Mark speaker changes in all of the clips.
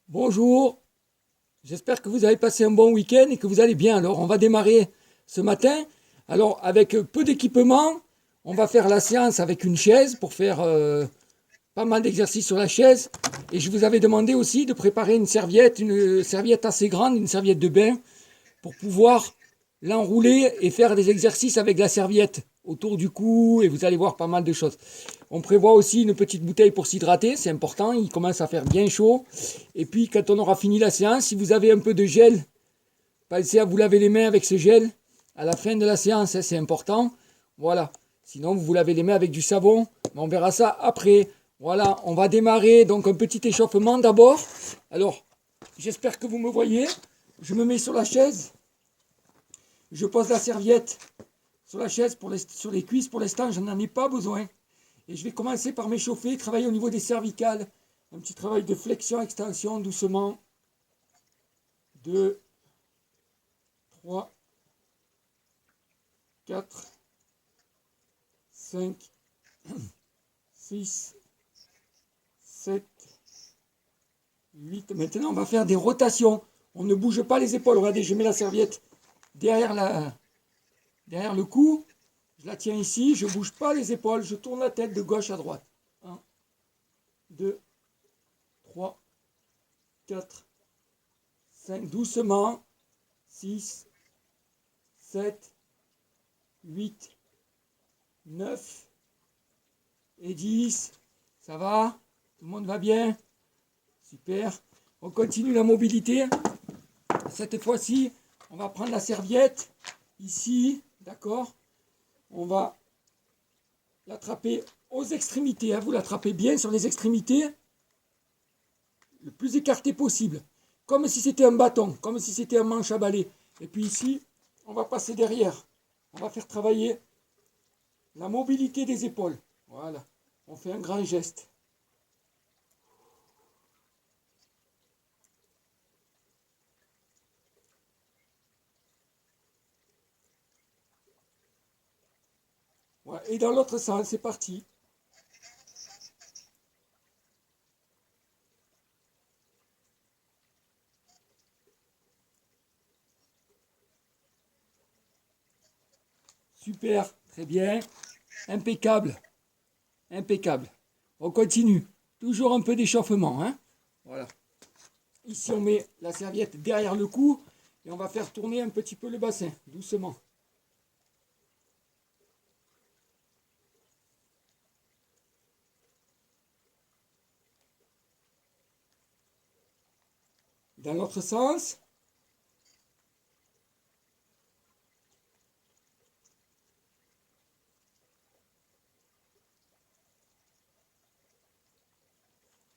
Speaker 1: Bonjour, j'espère que vous avez passé un bon week-end et que vous allez bien. Alors, on va démarrer ce matin. Alors, avec peu d'équipement, on va faire la séance avec une chaise pour faire pas mal d'exercices sur la chaise. Et je vous avais demandé aussi de préparer une serviette assez grande, une serviette de bain, pour pouvoir l'enrouler et faire des exercices avec la serviette autour du cou et vous allez voir pas mal de choses. On prévoit aussi une petite bouteille pour s'hydrater, c'est important, il commence à faire bien chaud. Et puis quand on aura fini la séance, si vous avez un peu de gel, pensez à vous laver les mains avec ce gel à la fin de la séance, c'est important. Voilà, sinon vous vous lavez les mains avec du savon, mais on verra ça après. Voilà, on va démarrer donc un petit échauffement d'abord. Alors, j'espère que vous me voyez. Je me mets sur la chaise. Je pose la serviette sur la chaise sur les cuisses. Pour l'instant, je n'en ai pas besoin. Et je vais commencer par m'échauffer, travailler au niveau des cervicales. Un petit travail de flexion, extension, doucement. 2, 3, 4, 5, 6, 7, 8. Maintenant, on va faire des rotations. On ne bouge pas les épaules. Regardez, je mets la serviette derrière le cou. Je la tiens ici, je ne bouge pas les épaules, je tourne la tête de gauche à droite. 1, 2, 3, 4, 5, doucement. 6, 7, 8, 9 et 10. Ça va? Tout le monde va bien? Super. On continue la mobilité. Cette fois-ci, on va prendre la serviette ici, d'accord? On va l'attraper aux extrémités. Vous l'attrapez bien sur les extrémités, le plus écarté possible. Comme si c'était un bâton, comme si c'était un manche à balai. Et puis ici, on va passer derrière. On va faire travailler la mobilité des épaules. Voilà. On fait un grand geste. Voilà. Et dans l'autre sens, c'est parti. Super, très bien. Impeccable. Impeccable. On continue. Toujours un peu d'échauffement. Hein. Voilà. Ici, on met la serviette derrière le cou et on va faire tourner un petit peu le bassin, doucement. Dans l'autre sens.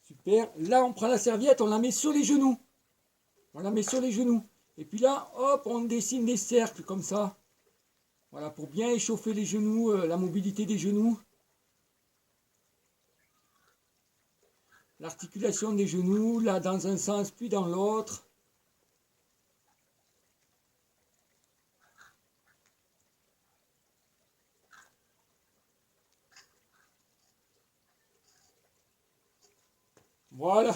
Speaker 1: Super. Là, on prend la serviette, on la met sur les genoux. On la met sur les genoux. Et puis là, hop, on dessine des cercles comme ça. Voilà, pour bien échauffer les genoux, la mobilité des genoux. L'articulation des genoux, là dans un sens puis dans l'autre. Voilà.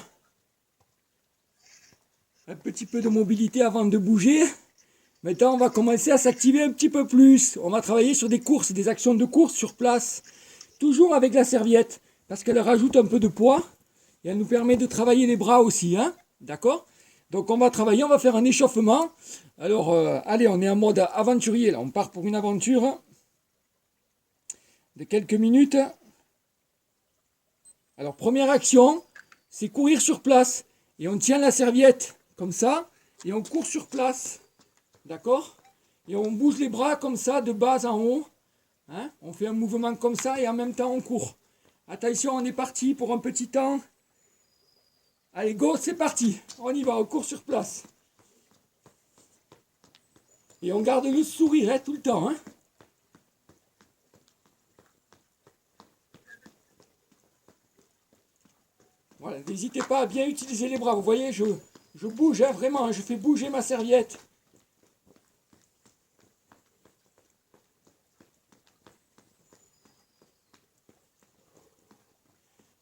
Speaker 1: Un petit peu de mobilité avant de bouger. Maintenant, on va commencer à s'activer un petit peu plus. On va travailler sur des courses, des actions de course sur place. Toujours avec la serviette, parce qu'elle rajoute un peu de poids. Et elle nous permet de travailler les bras aussi. Hein. D'accord? Donc on va travailler, on va faire un échauffement. Alors, allez, on est en mode aventurier. Là. On part pour une aventure de quelques minutes. Alors, première action, c'est courir sur place. Et on tient la serviette comme ça. Et on court sur place. D'accord? Et on bouge les bras comme ça, de bas en haut. Hein? On fait un mouvement comme ça et en même temps on court. Attention, on est parti pour un petit temps. Allez, go, c'est parti. On y va, on court sur place. Et on garde le sourire hein, tout le temps. Hein? Voilà, n'hésitez pas à bien utiliser les bras. Vous voyez, je bouge hein, vraiment, je fais bouger ma serviette.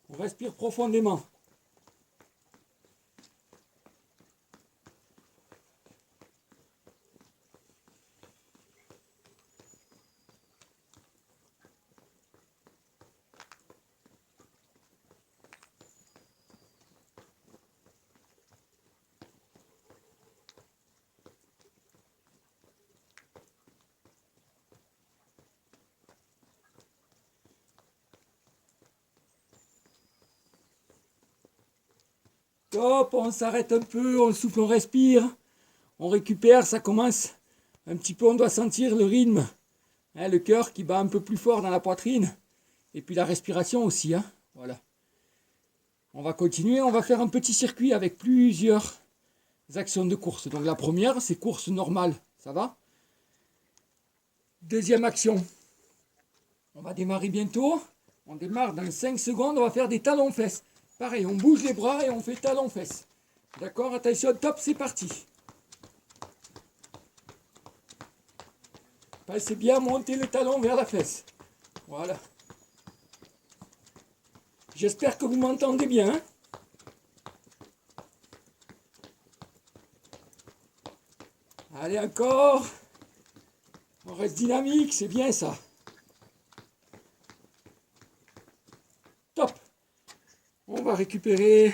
Speaker 1: On respire profondément. Top, on s'arrête un peu, on souffle, on respire. On récupère, ça commence un petit peu, on doit sentir le rythme. Hein, le cœur qui bat un peu plus fort dans la poitrine. Et puis la respiration aussi. Hein, voilà. On va continuer, on va faire un petit circuit avec plusieurs actions de course. Donc la première, c'est course normale, ça va? Deuxième action, on va démarrer bientôt. On démarre dans 5 secondes, on va faire des talons-fesses. Pareil, on bouge les bras et on fait talons-fesses. D'accord? Attention, top, c'est parti. Pensez bien à monter le talon vers la fesse. Voilà. J'espère que vous m'entendez bien. Hein? Allez, encore. On reste dynamique, c'est bien ça. Top. On va récupérer.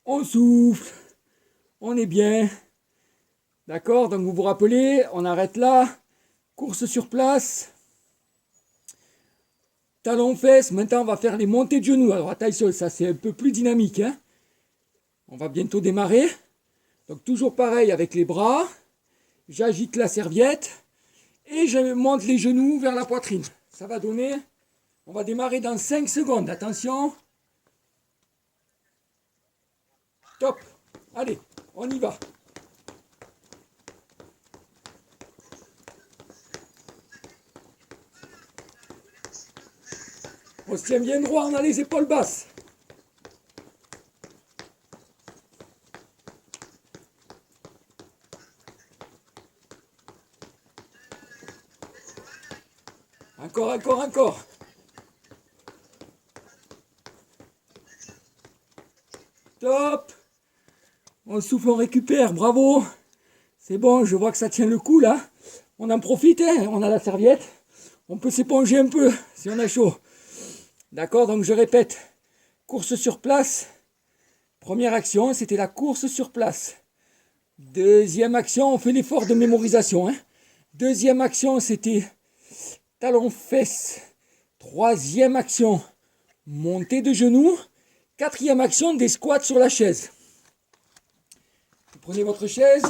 Speaker 1: On souffle. On est bien. D'accord? Donc vous vous rappelez, on arrête là. Course sur place. Talons-fesses. Maintenant, on va faire les montées de genoux. Alors attention, ça c'est un peu plus dynamique. Hein? On va bientôt démarrer. Donc toujours pareil avec les bras. J'agite la serviette. Et je monte les genoux vers la poitrine. Ça va donner... On va démarrer dans 5 secondes. Attention. Top. Allez, on y va. On se tient bien droit, on a les épaules basses. Encore, encore, encore. Top. On souffle, on récupère, bravo. C'est bon, je vois que ça tient le coup là. On en profite, hein, on a la serviette. On peut s'éponger un peu si on a chaud. D'accord, donc je répète. Course sur place. Première action, c'était la course sur place. Deuxième action, on fait l'effort de mémorisation. Hein. Deuxième action, c'était talons-fesses. Troisième action, montée de genoux. Quatrième action, des squats sur la chaise. Vous prenez votre chaise.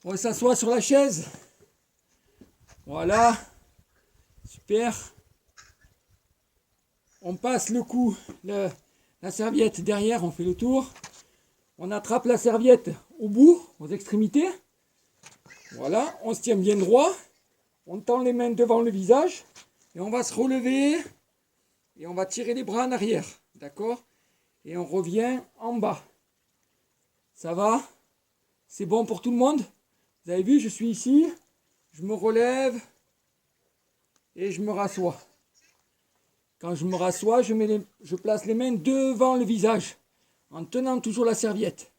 Speaker 1: On s'assoit sur la chaise. Voilà. Super. On passe le cou, la serviette derrière, on fait le tour. On attrape la serviette au bout, aux extrémités. Voilà, on se tient bien droit. On tend les mains devant le visage. Et on va se relever. Et on va tirer les bras en arrière. D'accord? Et on revient en bas. Ça va? C'est bon pour tout le monde? Vous avez vu, je suis ici. Je me relève. Et je me rassois. Quand je me rassois, je place les mains devant le visage. En tenant toujours la serviette.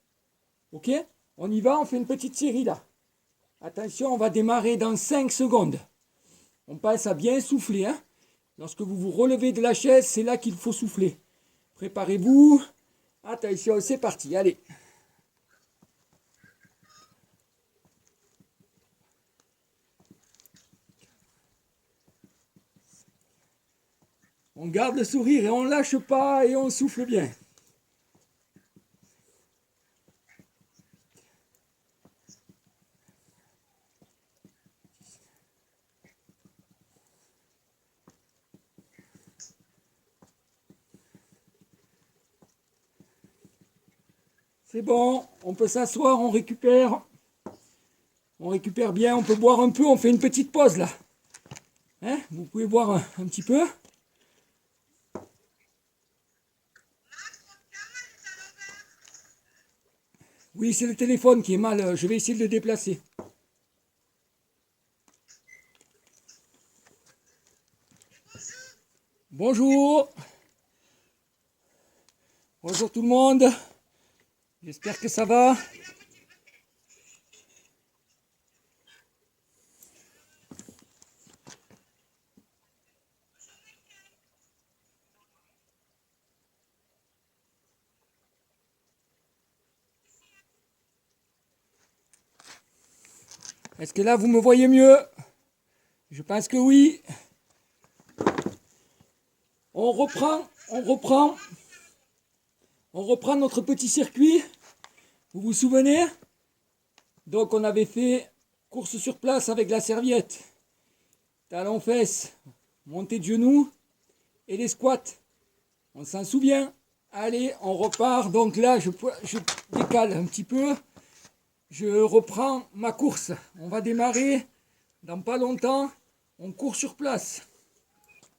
Speaker 1: Ok? On y va, on fait une petite série là. Attention, on va démarrer dans 5 secondes. On passe à bien souffler. Hein? Lorsque vous vous relevez de la chaise, c'est là qu'il faut souffler. Préparez-vous. Attention, c'est parti. Allez. On garde le sourire et on ne lâche pas et on souffle bien. C'est bon, on peut s'asseoir, on récupère. On récupère bien, on peut boire un peu, on fait une petite pause là. Hein? Vous pouvez boire un petit peu. Oui, c'est le téléphone qui est mal, je vais essayer de le déplacer. Bonjour. Bonjour tout le monde. J'espère que ça va. Est-ce que là vous me voyez mieux? Je pense que oui. On reprend. On reprend notre petit circuit. Vous vous souvenez? Donc on avait fait course sur place avec la serviette, talons fesses, montée de genoux et les squats. On s'en souvient? Allez, on repart. Donc là, je décale un petit peu. Je reprends ma course. On va démarrer dans pas longtemps. On court sur place.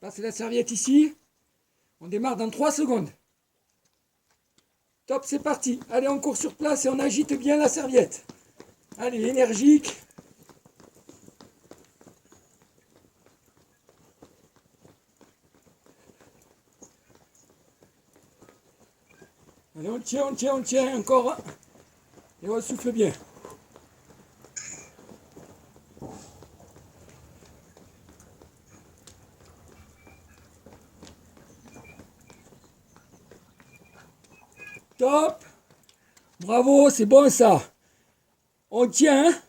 Speaker 1: Passez la serviette ici. On démarre dans 3 secondes. Top, c'est parti. Allez, on court sur place et on agite bien la serviette. Allez, énergique. Allez, on tient encore. Et on souffle bien. Top. Bravo, c'est bon ça. On tient, hein.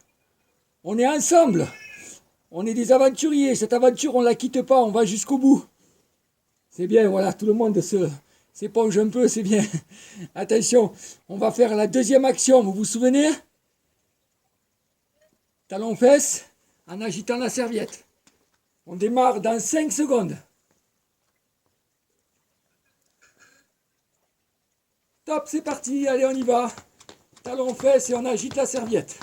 Speaker 1: On est ensemble. On est des aventuriers. Cette aventure, on ne la quitte pas, on va jusqu'au bout. C'est bien, voilà, tout le monde s'éponge un peu, c'est bien. Attention, on va faire la deuxième action, vous vous souvenez? Talons fesses en agitant la serviette. On démarre dans 5 secondes. Top, c'est parti, allez, on y va. Talons fesses et on agite la serviette.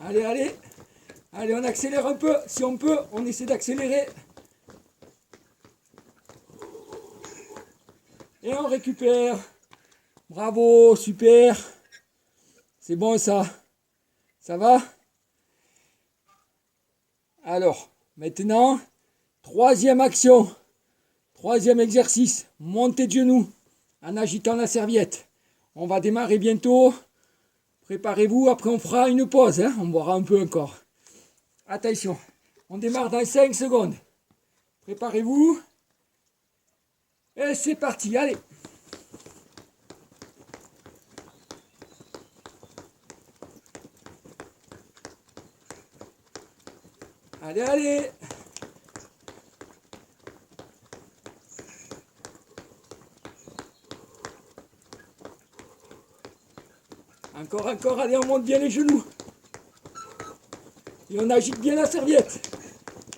Speaker 1: Allez, allez. Allez, on accélère un peu. Si on peut, on essaie d'accélérer. Et on récupère. Bravo, super. C'est bon ça. Ça va? Alors, maintenant, troisième action. Troisième exercice. Montée de genoux en agitant la serviette. On va démarrer bientôt. Préparez-vous, après on fera une pause. Hein, on boira un peu encore. Attention, on démarre dans 5 secondes. Préparez-vous. Et c'est parti, allez. Allez, allez. Encore, allez, on monte bien les genoux. Et on agite bien la serviette.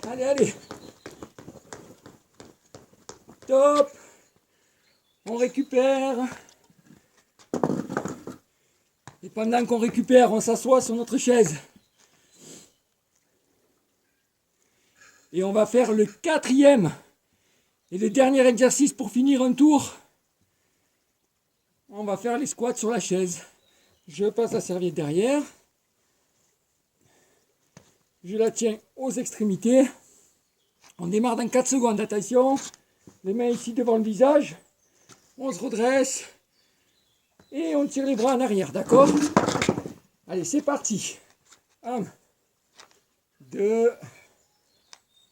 Speaker 1: Allez, allez. Top. On récupère. Et pendant qu'on récupère, on s'assoit sur notre chaise. Et on va faire le quatrième et le dernier exercice pour finir un tour. On va faire les squats sur la chaise. Je passe la serviette derrière. Je la tiens aux extrémités. On démarre dans 4 secondes. Attention. Les mains ici devant le visage. On se redresse. Et on tire les bras en arrière. D'accord? Allez, c'est parti. 1, 2,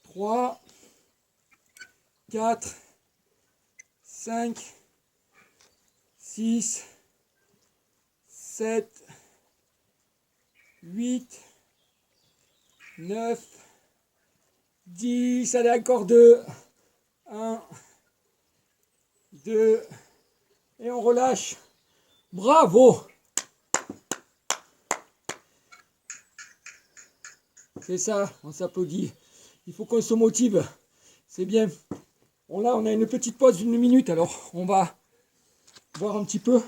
Speaker 1: 3, 4, 5, 6, 7, 8, 9, 10, allez encore 2, 1, 2, et on relâche. Bravo! C'est ça, on s'applaudit. Il faut qu'on se motive. C'est bien. On a une petite pause d'1 minute, alors on va voir un petit peu.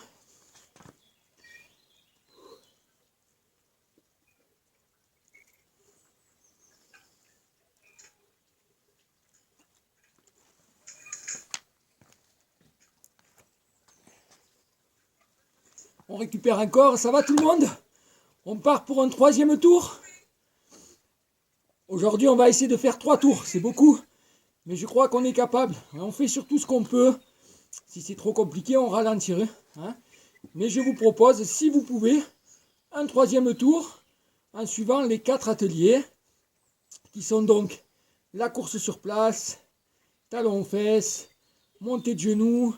Speaker 1: On récupère encore. Ça va tout le monde? On part pour un 3e tour. Aujourd'hui, on va essayer de faire 3 tours. C'est beaucoup, mais je crois qu'on est capable. On fait surtout ce qu'on peut. Si c'est trop compliqué, on ralentirait. Hein. Mais je vous propose, si vous pouvez, un 3e tour en suivant les 4 ateliers qui sont donc la course sur place, talons fesses, montée de genoux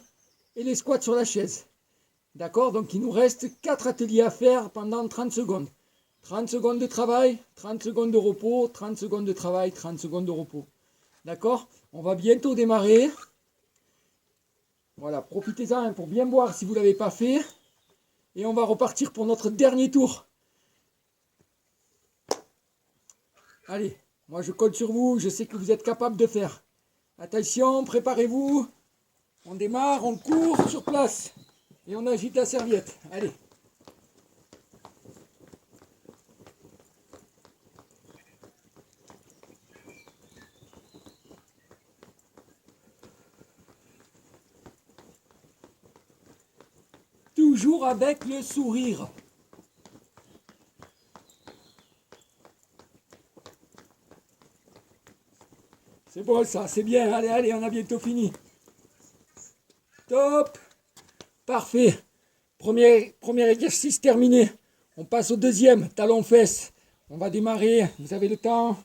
Speaker 1: et les squats sur la chaise. D'accord? Donc il nous reste 4 ateliers à faire pendant 30 secondes. 30 secondes de travail, 30 secondes de repos, 30 secondes de travail, 30 secondes de repos. D'accord? On va bientôt démarrer. Voilà, profitez-en pour bien boire si vous ne l'avez pas fait. Et on va repartir pour notre dernier tour. Allez, moi je compte sur vous, je sais que vous êtes capable de faire. Attention, préparez-vous. On démarre, on court sur place. Et on agite la serviette. Allez. Toujours avec le sourire. C'est bon ça, c'est bien. Allez, allez, on a bientôt fini. Top. Parfait. Premier exercice terminé. On passe au deuxième, talons-fesses. On va démarrer. Vous avez le temps.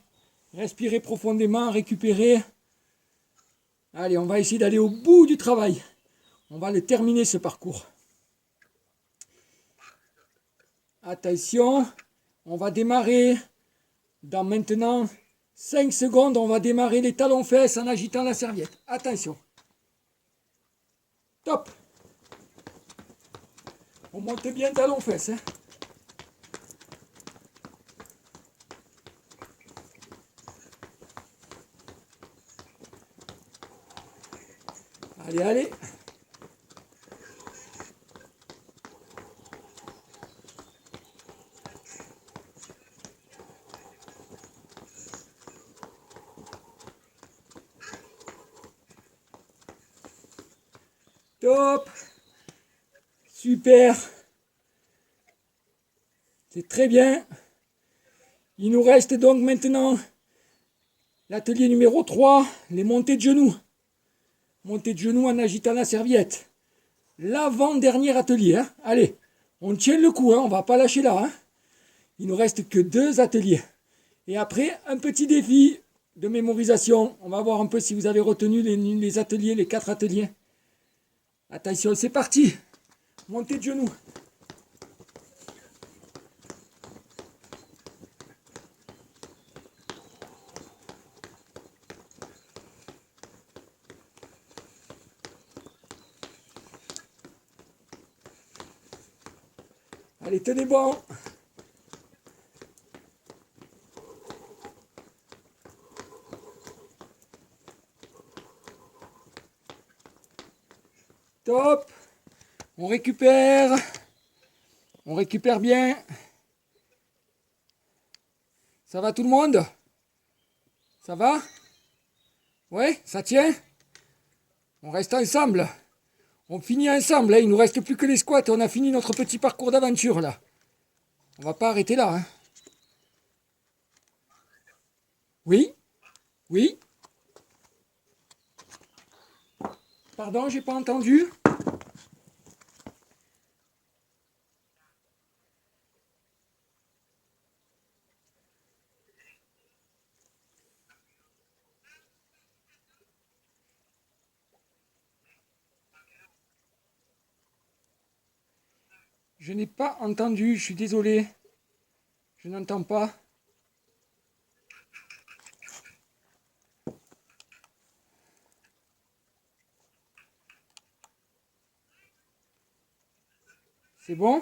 Speaker 1: Respirez profondément, récupérez. Allez, on va essayer d'aller au bout du travail. On va le terminer ce parcours. Attention, on va démarrer dans maintenant 5 secondes. On va démarrer les talons-fesses en agitant la serviette. Attention. Top. On monte bien talons-fesses. Hein. Allez, allez. Top. Super. C'est très bien. Il nous reste donc maintenant l'atelier numéro 3, les montées de genoux. Montée de genoux en agitant la serviette. L'avant-dernier atelier. Hein. Allez, on tient le coup, hein. On ne va pas lâcher là. Hein. Il nous reste que 2 ateliers. Et après, un petit défi de mémorisation. On va voir un peu si vous avez retenu les ateliers, les 4 ateliers. Attention, c'est parti. Montée de genoux. Allez, tenez bon. Top. On récupère. On récupère bien. Ça va tout le monde? Ça va? Ouais, ça tient? On reste ensemble. On finit ensemble. Hein. Il ne nous reste plus que les squats. On a fini notre petit parcours d'aventure là. On va pas arrêter là. Hein. Oui? Oui? Pardon, j'ai pas entendu? Je n'ai pas entendu, je suis désolé. Je n'entends pas. C'est bon?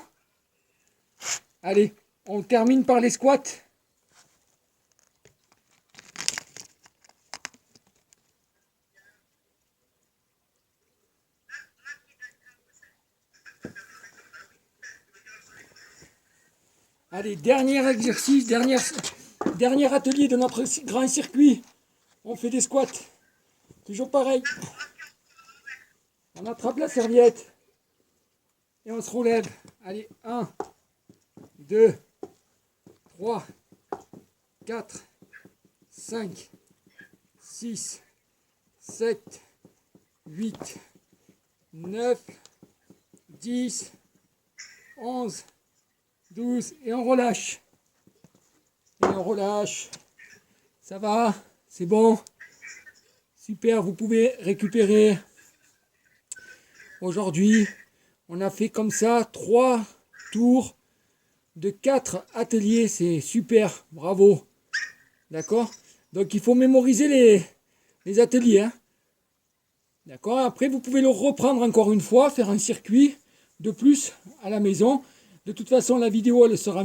Speaker 1: Allez, on termine par les squats. Allez, dernier exercice, dernier atelier de notre grand circuit. On fait des squats. Toujours pareil. On attrape la serviette. Et on se relève. Allez, 1, 2, 3, 4, 5, 6, 7, 8, 9, 10, 11, 12. Et on relâche. Et on relâche. Ça va? C'est bon? Super, vous pouvez récupérer. Aujourd'hui, on a fait comme ça 3 tours de 4 ateliers. C'est super, bravo. D'accord? Donc il faut mémoriser les ateliers. Hein. D'accord? Après, vous pouvez le reprendre encore une fois, faire un circuit de plus à la maison. De toute façon, la vidéo, elle sera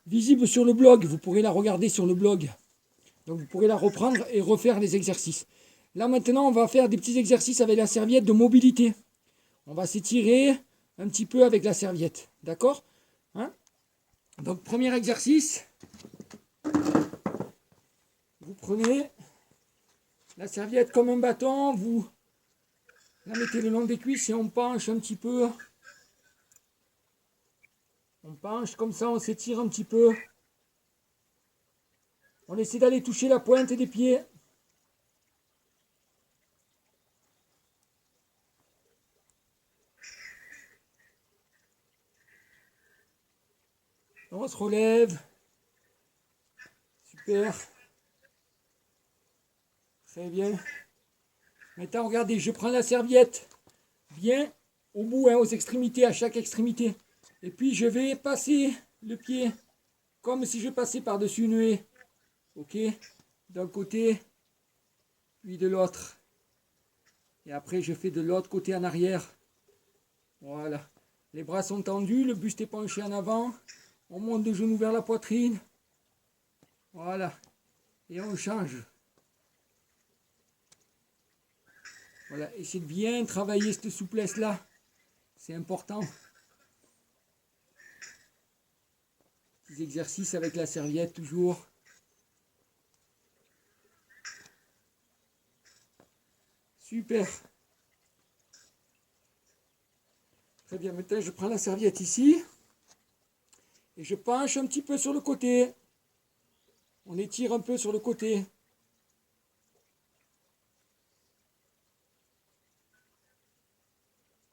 Speaker 1: visible sur le blog. Vous pourrez la regarder sur le blog. Donc vous pourrez la reprendre et refaire les exercices. Là maintenant, on va faire des petits exercices avec la serviette de mobilité. On va s'étirer un petit peu avec la serviette. D'accord? Hein? Donc premier exercice. Vous prenez la serviette comme un bâton, vous la mettez le long des cuisses et on penche un petit peu. On penche comme ça, on s'étire un petit peu. On essaie d'aller toucher la pointe des pieds. On se relève. Super. Très bien. Maintenant, regardez, je prends la serviette bien au bout, hein, aux extrémités, à chaque extrémité. Et puis, je vais passer le pied comme si je passais par-dessus une haie. Ok? D'un côté, puis de l'autre. Et après, je fais de l'autre côté en arrière. Voilà. Les bras sont tendus, le buste est penché en avant. On monte le genou vers la poitrine. Voilà. Et on change. Voilà. Essayez de bien travailler cette souplesse-là. C'est important. Petits exercices avec la serviette toujours. Super. Très bien. Maintenant, je prends la serviette ici. Et je penche un petit peu sur le côté. On étire un peu sur le côté.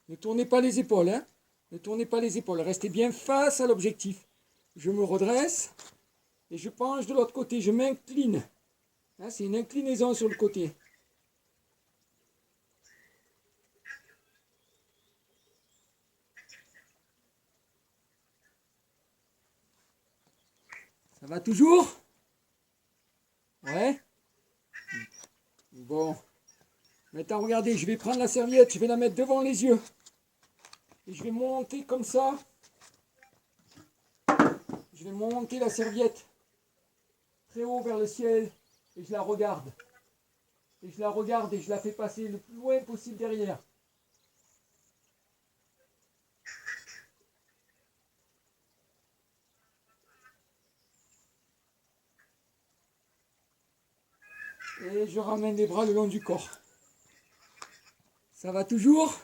Speaker 1: Ne tournez pas les épaules, hein. Ne tournez pas les épaules. Restez bien face à l'objectif. Je me redresse et je penche de l'autre côté. Je m'incline. Hein, c'est une inclinaison sur le côté. Ça va toujours? Ouais? Bon. Maintenant, regardez, je vais prendre la serviette, je vais la mettre devant les yeux. Et je vais monter comme ça. Je vais monter la serviette très haut vers le ciel. Et je la regarde. Et je la regarde et je la fais passer le plus loin possible derrière. Et je ramène les bras le long du corps. Ça va toujours?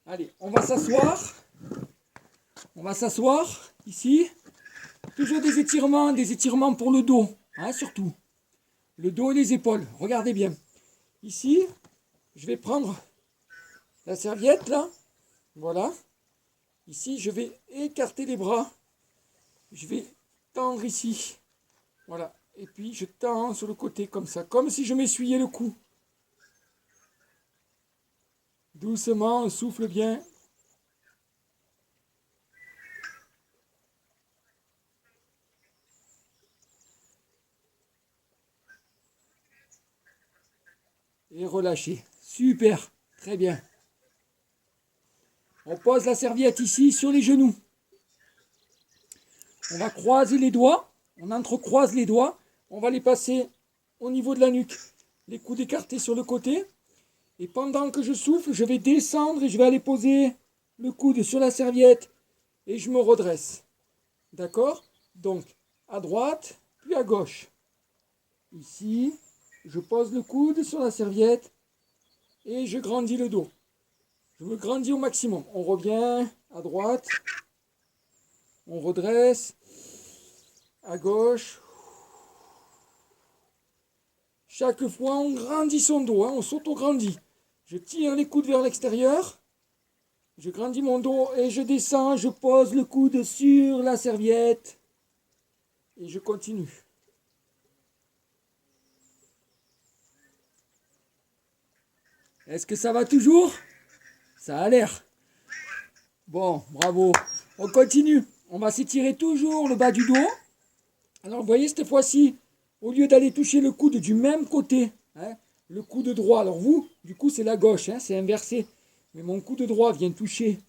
Speaker 1: Allez, on va s'asseoir. On va s'asseoir ici. Toujours des étirements pour le dos, hein, surtout. Le dos et les épaules. Regardez bien. Ici, je vais prendre la serviette là. Voilà. Ici, je vais écarter les bras. Je vais tendre ici. Voilà. Et puis, je tends sur le côté comme ça. Comme si je m'essuyais le cou. Doucement, on souffle bien. Et relâchez. Super. Très bien. On pose la serviette ici sur les genoux. On va croiser les doigts. On entrecroise les doigts. On va les passer au niveau de la nuque. Les coudes écartés sur le côté. Et pendant que je souffle, je vais descendre et je vais aller poser le coude sur la serviette. Et je me redresse. D'accord? Donc, à droite, puis à gauche. Ici, je pose le coude sur la serviette. Et je grandis le dos. Je me grandis au maximum. On revient à droite. On redresse. À gauche. Chaque fois, on grandit son dos. Hein, on s'auto-grandit. Je tire les coudes vers l'extérieur. Je grandis mon dos et je descends. Je pose le coude sur la serviette. Et je continue. Est-ce que ça va toujours? Ça a l'air. Bon, bravo. On continue. On va s'étirer toujours le bas du dos. Alors, vous voyez, cette fois-ci, au lieu d'aller toucher le coude du même côté, hein, le coude droit, alors vous, du coup, c'est la gauche, hein, c'est inversé. Mais mon coude droit vient toucher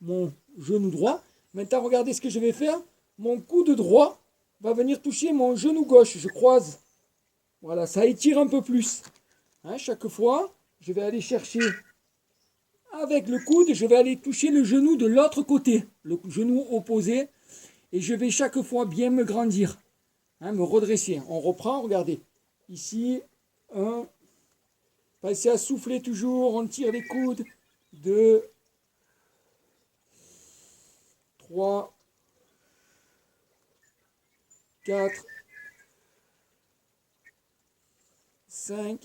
Speaker 1: mon genou droit. Maintenant, regardez ce que je vais faire. Mon coude droit va venir toucher mon genou gauche. Je croise. Voilà, ça étire un peu plus. Hein, chaque fois, je vais aller chercher avec le coude, je vais aller toucher le genou de l'autre côté, le genou opposé. Et je vais chaque fois bien me grandir, hein, me redresser. On reprend, regardez. Ici, 1. Passez à souffler toujours, on tire les coudes. 2. 3. 4. 5.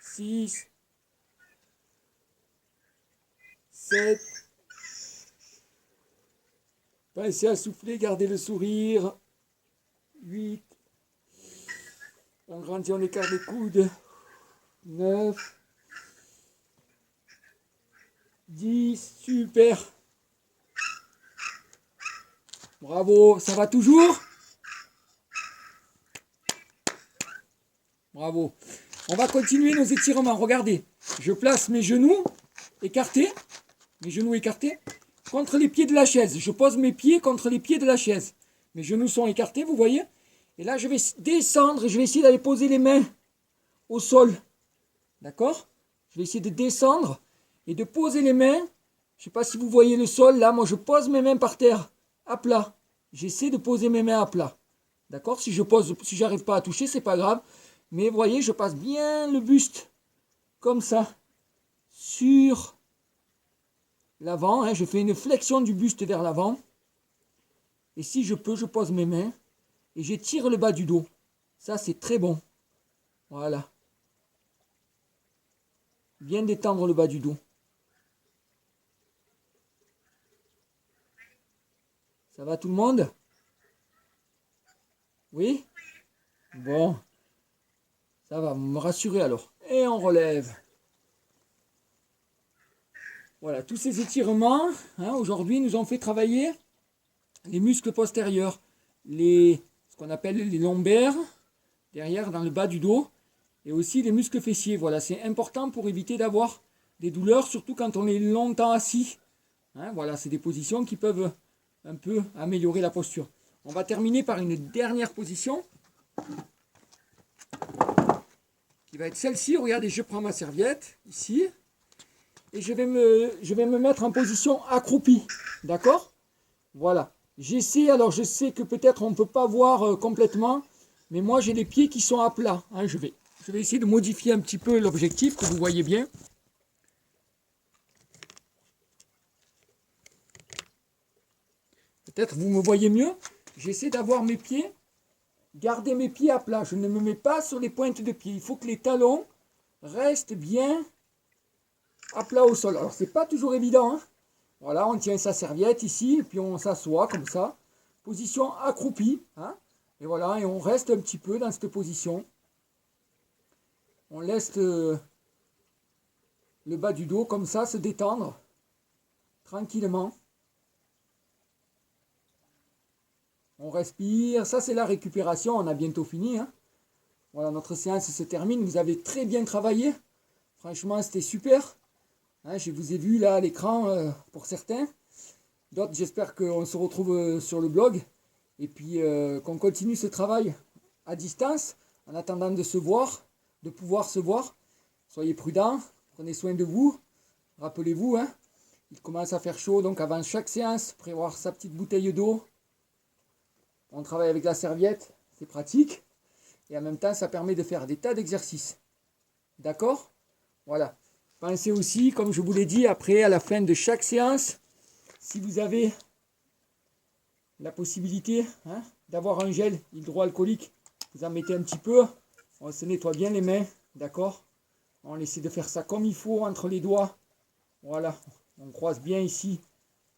Speaker 1: 6. 7. Passez à souffler, gardez le sourire. 8. On grandit, on écarte les coudes. 9. 10. Super. Bravo. Ça va toujours? Bravo. On va continuer nos étirements. Regardez. Je place mes genoux écartés. Mes genoux écartés. Contre les pieds de la chaise. Je pose mes pieds contre les pieds de la chaise. Mes genoux sont écartés, vous voyez? Et là, je vais descendre et je vais essayer d'aller poser les mains au sol. D'accord? Je vais essayer de descendre et de poser les mains. Je ne sais pas si vous voyez le sol. Là, moi, je pose mes mains par terre, à plat. J'essaie de poser mes mains à plat. D'accord? Si j'arrive pas à toucher, c'est pas grave. Mais vous voyez, je passe bien le buste, comme ça, sur l'avant. Hein. Je fais une flexion du buste vers l'avant. Et si je peux, je pose mes mains et j'étire le bas du dos. Ça, c'est très bon. Voilà. Bien détendre le bas du dos. Ça va tout le monde? Oui? Bon. Ça va, vous me rassurez alors. Et on relève. Voilà, tous ces étirements, hein, aujourd'hui, nous ont fait travailler les muscles postérieurs, ce qu'on appelle les lombaires, derrière, dans le bas du dos, et aussi les muscles fessiers. Voilà, c'est important pour éviter d'avoir des douleurs, surtout quand on est longtemps assis. Hein, voilà, c'est des positions qui peuvent un peu améliorer la posture. On va terminer par une dernière position, qui va être celle-ci. Regardez, je prends ma serviette, ici, et je vais me mettre en position accroupie. D'accord? Voilà. J'essaie, alors je sais que peut-être on ne peut pas voir complètement, mais moi j'ai les pieds qui sont à plat. Hein, je vais essayer de modifier un petit peu l'objectif, que vous voyez bien. Peut-être vous me voyez mieux. J'essaie d'avoir mes pieds, garder mes pieds à plat. Je ne me mets pas sur les pointes de pied. Il faut que les talons restent bien à plat au sol. Alors c'est pas toujours évident, hein. Voilà, on tient sa serviette ici, et puis on s'assoit comme ça. Position accroupie. Hein, et voilà, et on reste un petit peu dans cette position. On laisse le bas du dos comme ça se détendre. Tranquillement. On respire. Ça, c'est la récupération. On a bientôt fini. Hein. Voilà, notre séance se termine. Vous avez très bien travaillé. Franchement, c'était super. Hein, je vous ai vu là à l'écran pour certains. D'autres, j'espère qu'on se retrouve sur le blog. Et puis qu'on continue ce travail à distance en attendant de se voir, de pouvoir se voir. Soyez prudents, prenez soin de vous. Rappelez-vous, hein, il commence à faire chaud, donc avant chaque séance, prévoir sa petite bouteille d'eau. On travaille avec la serviette, c'est pratique. Et en même temps, ça permet de faire des tas d'exercices. D'accord? Voilà. Pensez aussi, comme je vous l'ai dit, après, à la fin de chaque séance, si vous avez la possibilité hein, d'avoir un gel hydroalcoolique, vous en mettez un petit peu. On se nettoie bien les mains, d'accord? On essaie de faire ça comme il faut entre les doigts. Voilà, on croise bien ici,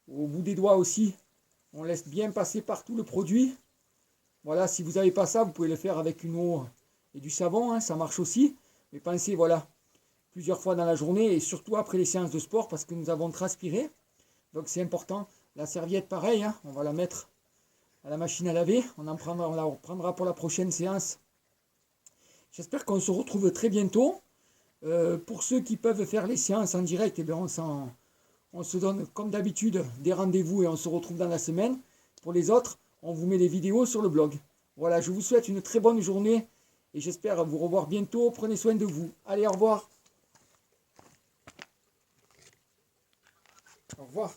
Speaker 1: au bout des doigts aussi. On laisse bien passer partout le produit. Voilà, si vous n'avez pas ça, vous pouvez le faire avec une eau et du savon, hein, ça marche aussi. Mais pensez, voilà, plusieurs fois dans la journée et surtout après les séances de sport parce que nous avons transpiré. Donc c'est important. La serviette, pareil, hein, on va la mettre à la machine à laver. On la reprendra pour la prochaine séance. J'espère qu'on se retrouve très bientôt. Pour ceux qui peuvent faire les séances en direct, eh bien on se donne comme d'habitude des rendez-vous et on se retrouve dans la semaine. Pour les autres, on vous met les vidéos sur le blog. Voilà, je vous souhaite une très bonne journée et j'espère vous revoir bientôt. Prenez soin de vous. Allez, au revoir. Au revoir.